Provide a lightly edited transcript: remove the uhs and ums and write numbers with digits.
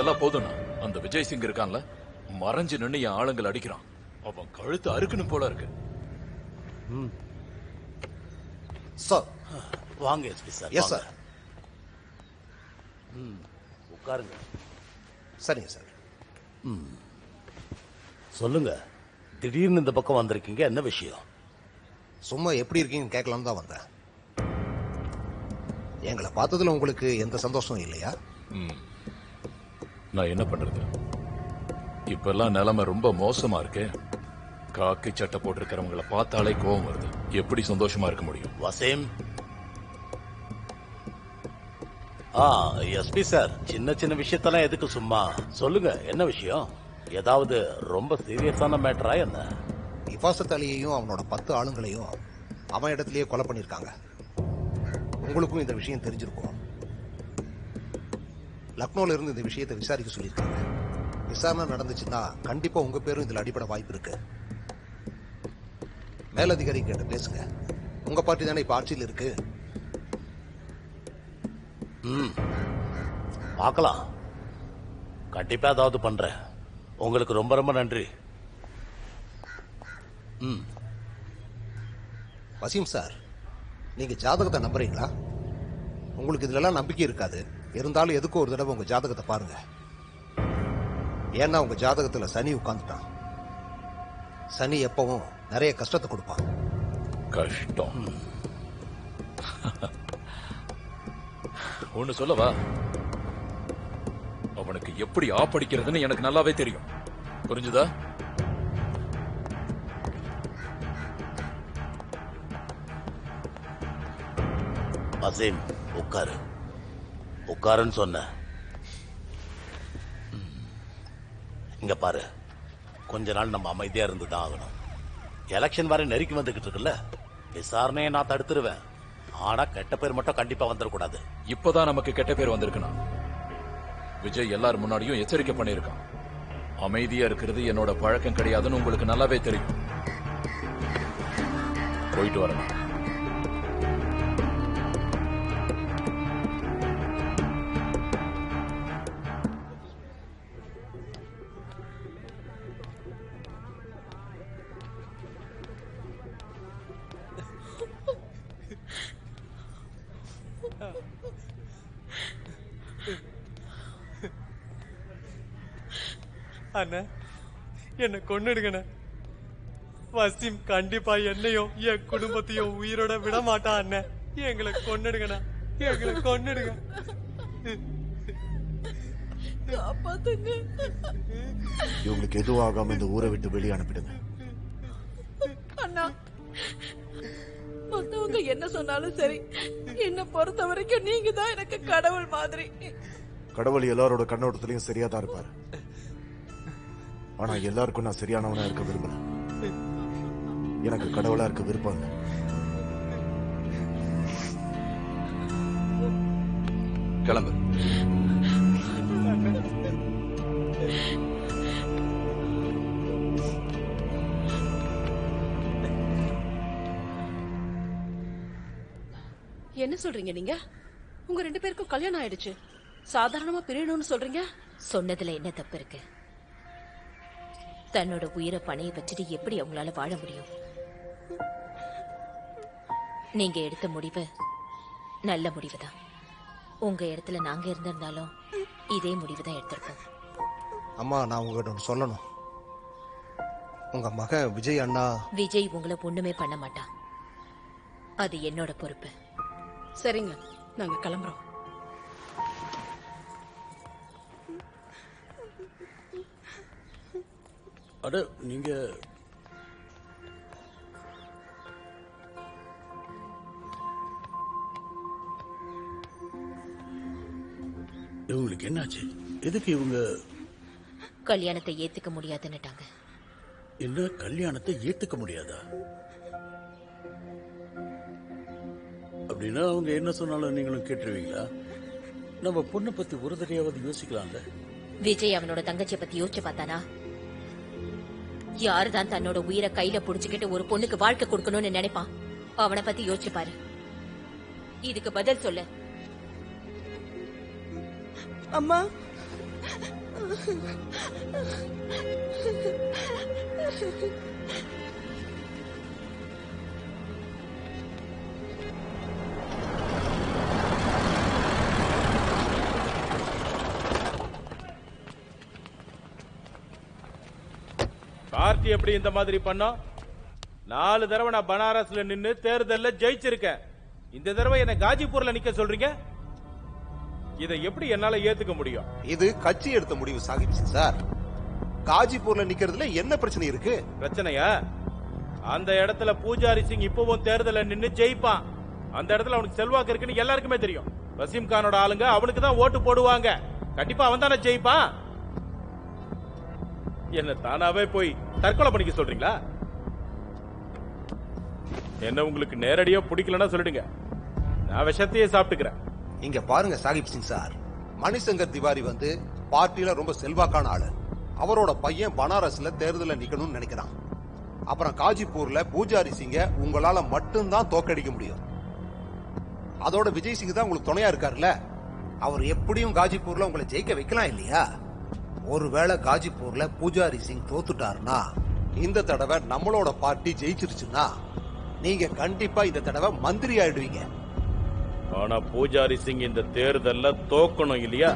அதெல்லாம் போதும்னா அந்த விஜய் சிங் இருக்கான்ல, மறைஞ்சு நின்னு என் ஆளுங்களை அடிக்கிறான். அவன் கழுத்து அறுக்கணும் போல இருக்கு. சார் வாங்க எஸ்பி சார். Yes sir. உட்காருங்க. சரிங்க சார். சொல்லுங்க, திடீர்னு இந்த பக்கம் வந்திருக்கீங்க, என்ன விஷயம்? சும்மா எப்படி இருக்கீங்கன்னு கேட்கலான்னு தான் வந்தேன். எங்களை பார்த்ததுல உங்களுக்கு எந்த சந்தோஷம் இல்லையா? நான் என்ன பண்றது? இப்பெல்லாம் நிலைமை ரொம்ப மோசமா இருக்கு. காக்கி சட்டை போட்டிருக்கிறவங்களை பார்த்தாலே கோபம் வருது. எப்படி சந்தோஷமா இருக்க முடியும்? வசீம். எஸ்பி சார், சின்ன சின்ன விஷயத்தெல்லாம் எதுக்கு சும்மா சொல்லுங்க, என்ன விஷயம்? ஏதாவது ரொம்ப சீரியஸான மேட்டரா என்ன? இஃபாசத் அலியையும் அவனோட 10 ஆளுங்களையும் அவன் இடத்துலயே கொலை பண்ணிருக்காங்க. உங்களுக்கும் இந்த விஷயம் தெரிஞ்சிருக்கும். லக்னோல இருந்து இந்த விஷயத்தை விசாரிக்க சொல்லியிருக்காங்க. விசாரணை நடந்துச்சுன்னா கண்டிப்பா உங்க பேரும் இதுல அடிப்படை வாய்ப்பு இருக்கு. மேலதிகாரி கிட்ட பேசுங்க. உங்க பார்ட்டி தானே இப்ப ஆட்சியில் இருக்கு. பார்க்கலாம். கண்டிப்பா ஏதாவது பண்றேன். உங்களுக்கு ரொம்ப ரொம்ப நன்றி. வசீம் சார், நீங்க ஜாதகத்தை நம்புறீங்களா? உங்களுக்கு இதுல நம்பிக்கை இருக்காது. இருந்தாலும் எதுக்கும் ஒரு தடவை உங்க ஜாதகத்தை பாருங்க. ஏன்னா உங்க ஜாதகத்துல சனி உட்கார்ந்துட்டான். சனி எப்பவும் நிறைய கஷ்டத்தை கொடுப்பான். கஷ்டம் ஒண்ணு சொல்லவா? அவனுக்கு எப்படி ஆப்படிக்கிறதுன்னு எனக்கு நல்லாவே தெரியும். புரிஞ்சுதா? வசீம், உட்காரு. உட்காருன்னு சொன்ன. இங்க பாரு, கொஞ்ச நாள் நம்ம அமைதியா இருந்துதான் ஆகணும். எலெக்ஷன் வரை நெருக்கி வந்துகிட்டு இருக்குல்ல, விசாரணையை நான் தடுத்துருவேன். ஆனா கெட்ட பேர் மட்டும் கண்டிப்பா வந்துடக்கூடாது. இப்பதான் நமக்கு கெட்ட பேர் வந்திருக்கணும். விஜய் எல்லார் முன்னாடியும் எச்சரிக்கை பண்ணிருக்கான். அமைதியா இருக்கிறது என்னோட பழக்கம் கிடையாதுன்னு உங்களுக்கு நல்லாவே தெரியும். போயிட்டு வரணும். அண்ணா, என்ன கொன்னுடுங்கண்ண. வசீம் கண்டிப்பா என்னையும் என் குடும்பத்தையும் உயிரோட விட மாட்டான் அண்ணன். எங்களை கொன்னுடுங்கண்ணா, எங்களை கொன்னுடுங்க. இவங்களுக்கு எதுவும் ஆகாம இந்த ஊரை விட்டு வெளியே அனுப்பிடுங்க. அண்ணா, மத்தவங்க என்ன சொன்னாலும் சரி, என்ன பொறுத்த வரைக்கும் நீங்க தான் எனக்கு கடவுள் மாதிரி. கடவுள் எல்லாரோட கண்ணோட்டத்திலையும் சரியா தான் இருப்பாரு. ஆனா எல்லாருக்கும் நான் சரியானவனா இருக்க விரும்பல. எனக்கு கடவுளா இருக்க விருப்பம் இல்லை. கிளம்பு. என்ன சொல்றீங்க நீங்க? உங்க 2 பேருக்கும் கல்யாணம் ஆயிடுச்சு, சாதாரணமா பிரியணும்னு சொல்றீங்க. சொன்னதுல என்ன தப்பு இருக்கு? தன்னோட உயிரை பணைய வச்சுட்டு எப்படி அவங்களால வாழ முடியும்? நீங்க எடுத்த முடிவு நல்ல முடிவுதான். உங்க இடத்துல நாங்க இருந்திருந்தாலும் இதே முடிவுதான் எடுத்திருக்கோம். அம்மா, நான் உங்ககிட்ட ஒன்று சொல்லணும். உங்க மகன் விஜய் அண்ணா. விஜய் உங்களை ஒண்ணுமே பண்ண மாட்டான். அது என்னோட பொறுப்பு. சரிங்க, நாங்க கிளம்புறோம். அட, நீங்க இவங்களுக்கு என்னாச்சு? எதுக்கு இவங்க கல்யாணத்தை ஏத்துக்க முடியாதுன்னுட்டாங்க. என்ன கல்யாணத்தை ஏத்துக்க முடியாதா? அப்படின்னா அவங்க என்ன சொன்னாலும் நீங்களும் கேட்டுருவீங்களா? நம்ம பொண்ணை பத்தி ஒரு தடையாவது யோசிக்கலாம்ல. விஜய் அவனோட தங்கச்சியை பத்தி யோசிச்சு பார்த்தானா? யாருதான் தன்னோட உயிரை கையில புடிச்சுக்கிட்டு ஒரு பொண்ணுக்கு வாழ்க்கை கொடுக்கணும்னு நினைப்பான்? அவனை பத்தி யோசிச்சு பாரு. இதுக்கு பதில் சொல்லு. அம்மா, பார்ட்டி எப்படி இந்த மாதிரி பண்ணோம்? 4 தடவை நான் பனாரஸ்ல நின்னு தேர்தல்ல ஜெயிச்சிருக்கேன். இந்த தடவை என்ன காஜிபூர்ல நிக்க சொல்றீங்க? இதை எப்படி என்னால ஏத்துக்க முடியும்? இது கட்சி எடுத்த முடிவு சாகிப் சிங் சார். காஜிபூர்ல நிக்கிறதுல என்ன பிரச்சனை இருக்கு? பிரச்சனையா? அந்த இடத்துல பூஜாரி சிங் இப்பவும் தேர்தல்ல நின்னு ஜெயிப்பான். அந்த இடத்துல அவனுக்கு செல்வாக்கு இருக்குன்னு எல்லாருக்குமே தெரியும். வசீம் கானோட ஆளுங்க அவனுக்கு தான் ஓட்டு போடுவாங்க. கண்டிப்பா அவன் தானே ஜெயிப்பான். என்ன தானாவே போய் தற்கொலை பண்ணிக்க சொல்றீங்களா? என்ன உங்களுக்கு நேரடியா பிடிக்கலன்னா சொல்லிடுங்க, நான் விஷத்தையே சாப்பிட்டுக்கிறேன். இங்க பாருங்க சாகிப் சிங் சார், மணிசங்கர் திவாரி வந்து பார்ட்டில ரொம்ப செல்வாக்கான ஆளு. அவரோட பையன் பனாரஸ்ல தேர்தலில் நிக்கணும்னு நினைக்கிறான். அப்புறம் காஜிப்பூர்ல பூஜாரி சிங்க உங்களால மட்டும்தான் தோக்கடிக்க முடியும். அதோட விஜய் சிங் தான் உங்களுக்கு துணையா இருக்காருல்ல, அவர் எப்படியும் காஜிப்பூர்ல உங்களை ஜெயிக்க வைக்கலாம் இல்லையா? ஒருவேளை காஜிப்பூர்ல பூஜாரி சிங் தோத்துட்டாருன்னா, இந்த தடவை நம்மளோட பார்ட்டி ஜெயிச்சிருச்சுன்னா நீங்க கண்டிப்பா இந்த தடவை மந்திரி ஆயிடுவீங்க. ஆனா பூஜாரி சிங் இந்த தேர்தல்ல தோக்கணும் இல்லையா?